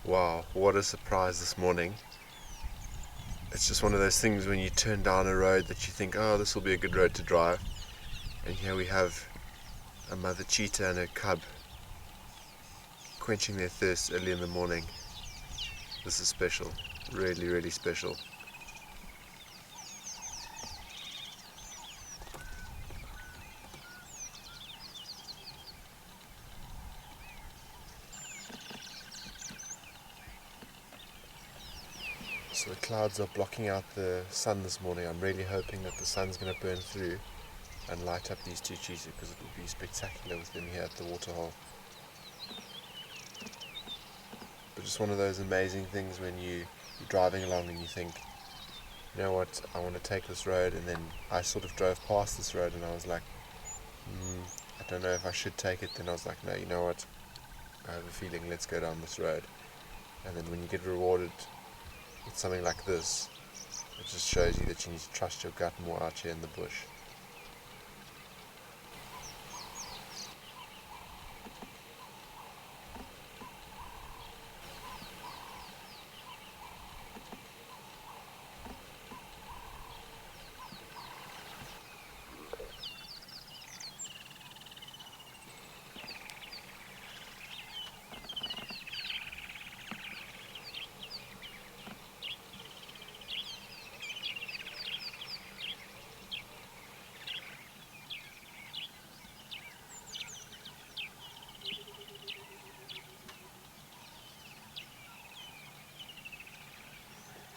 Wow, what a surprise this morning. It's just one of those things when you turn down a road that you think, oh, this will be a good road to drive. And here we have a mother cheetah and her cub quenching their thirst early in the morning. This is special, really, really special. So the clouds are blocking out the sun this morning. I'm really hoping that the sun's going to burn through and light up these two cheetahs, because it would be spectacular with them here at the waterhole. But just one of those amazing things when you're driving along and you think, you know what, I want to take this road, and then I sort of drove past this road and I was like, I don't know if I should take it. Then I was like, no, you know what, I have a feeling, let's go down this road. And then when you get rewarded with something like this, it just shows you that you need to trust your gut more out here in the bush.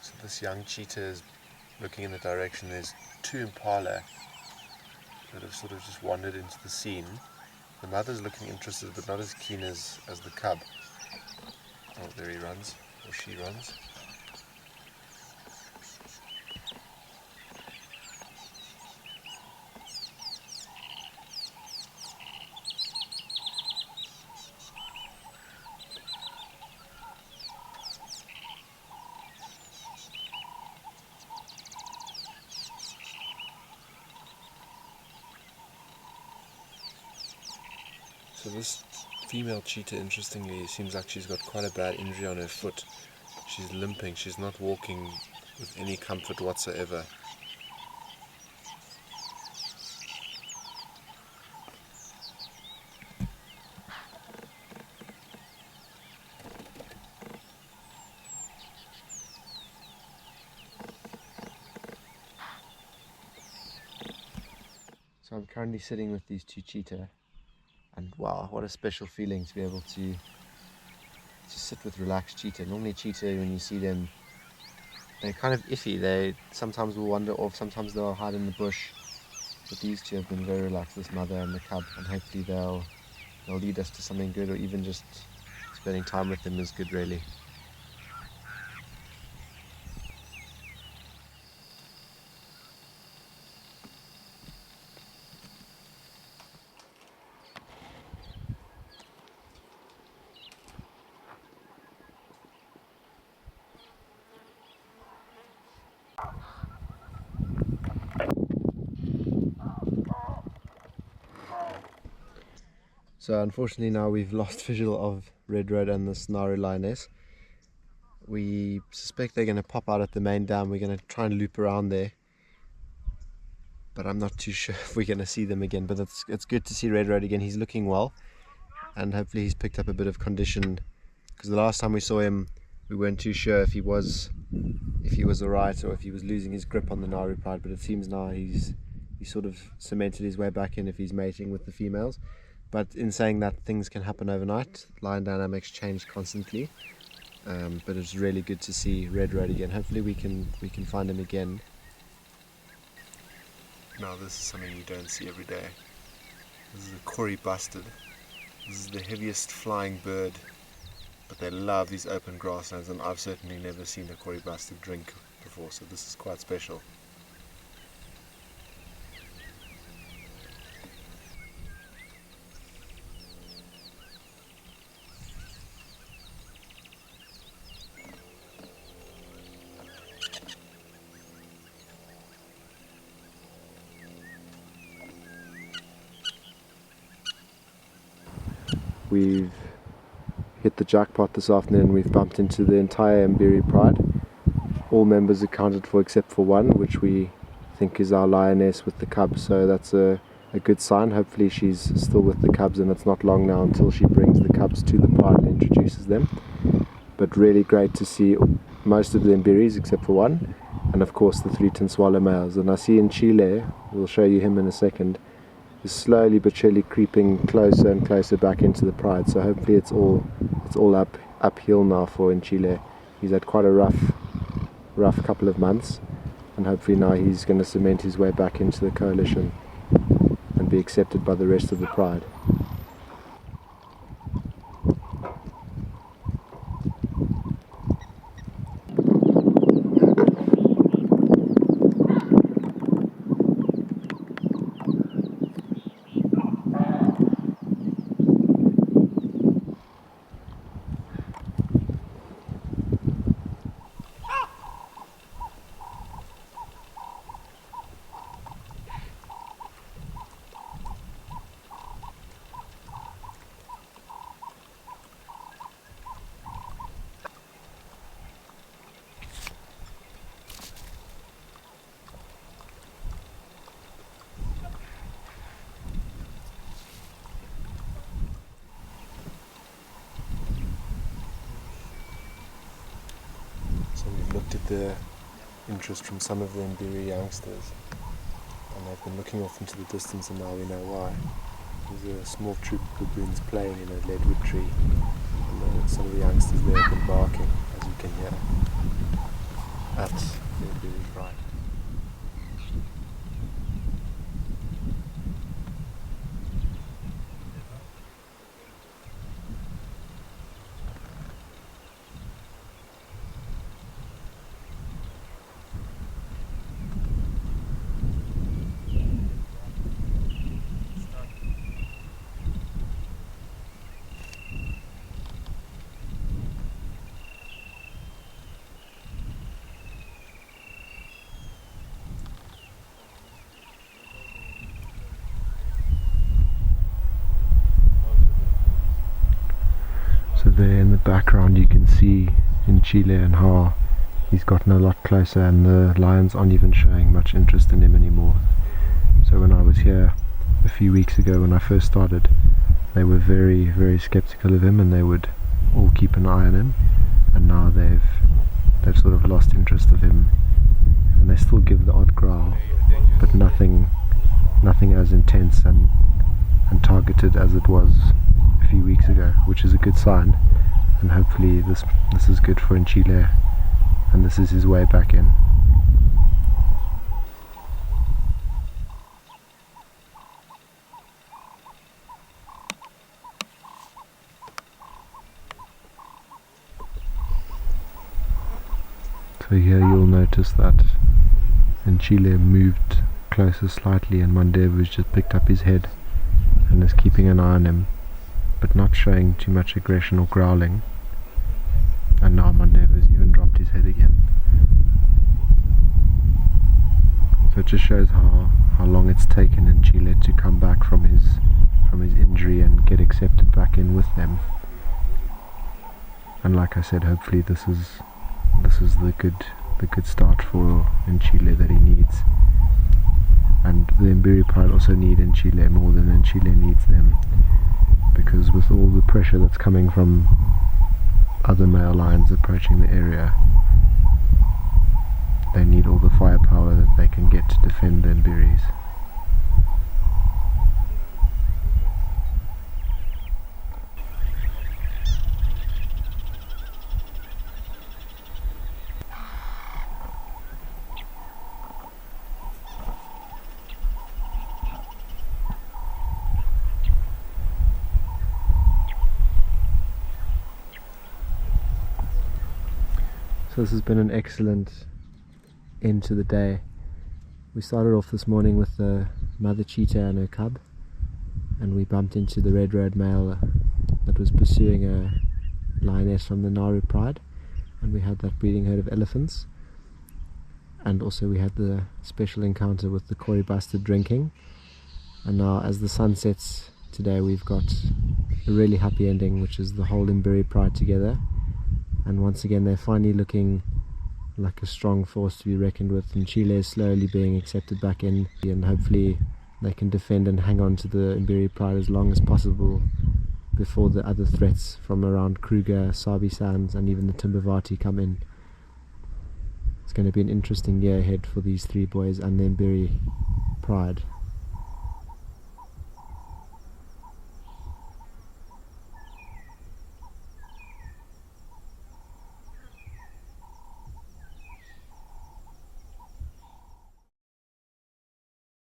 So this young cheetah is looking in the direction. There's two impala that have sort of just wandered into the scene. The mother's looking interested, but not as keen as the cub. Oh, there he runs, or she runs. So this female cheetah, interestingly, seems like she's got quite a bad injury on her foot. She's limping, she's not walking with any comfort whatsoever. So I'm currently sitting with these two cheetah, and wow, what a special feeling to be able to sit with relaxed cheetah. Normally cheetah, when you see them, they're kind of iffy. They sometimes will wander off, sometimes they'll hide in the bush. But these two have been very relaxed, this mother and the cub, and hopefully they'll lead us to something good, or even just spending time with them is good, really. So unfortunately now we've lost visual of Red Road and this Naru lioness. We suspect they're going to pop out at the main dam. We're going to try and loop around there, but I'm not too sure if we're going to see them again. But it's good to see Red Road again. He's looking well, and hopefully he's picked up a bit of condition, because the last time we saw him we weren't too sure if he was alright or if he was losing his grip on the Mbiri Pride, but it seems now he's sort of cemented his way back in if he's mating with the females. But in saying that, things can happen overnight. Lion dynamics change constantly, but it's really good to see Red Road again. Hopefully we can find him again. Now this is something you don't see every day. This is a Kori bustard. This is the heaviest flying bird, but they love these open grasslands, and I've certainly never seen a Kori bustard drink before, so this is quite special. We've hit the jackpot this afternoon. We've bumped into the entire Mbiri Pride. All members accounted for except for one, which we think is our lioness with the cubs, so that's a good sign. Hopefully she's still with the cubs and it's not long now until she brings the cubs to the pride and introduces them. But really great to see most of the Mbiris except for one, and of course the 3 tin swallow males. And I see Ncila, we'll show you him in a second, is slowly but surely creeping closer and closer back into the pride, so hopefully it's all uphill now for Ncila. He's had quite a rough couple of months, and hopefully now he's going to cement his way back into the coalition and be accepted by the rest of the pride. So we've looked at the interest from some of the Mbiri youngsters, and they've been looking off into the distance, and now we know why. There's a small troop of baboons playing in a leadwood tree, and some of the youngsters there have been barking, as you can hear, at the Mbiri Pride. So there in the background you can see Ncila and how he's gotten a lot closer, and the lions aren't even showing much interest in him anymore. So when I was here a few weeks ago when I first started, they were very, very skeptical of him, and they would all keep an eye on him, and now they've sort of lost interest of him, and they still give the odd growl, but nothing as intense and targeted as it was a few weeks ago, which is a good sign, and hopefully this is good for Ncila, and this is his way back in. So here you'll notice that Ncila moved closer slightly, and Mandevu's just picked up his head and is keeping an eye on him, but not showing too much aggression or growling. And now Mandevu's even dropped his head again. So it just shows how long it's taken Ncila to come back from his injury and get accepted back in with them. And like I said, hopefully this is the good start for Ncila that he needs. And the Mbiri Pride also need Ncila more than Ncila needs them, because with all the pressure that's coming from other male lions approaching the area, they need all the firepower that they can get to defend the Mbiris. So this has been an excellent end to the day. We started off this morning with the mother cheetah and her cub, and we bumped into the red male that was pursuing a lioness from the Mbiri Pride, and we had that breeding herd of elephants, and also we had the special encounter with the Kori bastard drinking. And now as the sun sets today we've got a really happy ending, which is the whole Mbiri Pride together, and once again they're finally looking like a strong force to be reckoned with. Ncila is slowly being accepted back in, and hopefully they can defend and hang on to the Mbiri Pride as long as possible before the other threats from around Kruger, Sabi Sands and even the Timbavati come in. It's going to be an interesting year ahead for these three boys and the Mbiri Pride.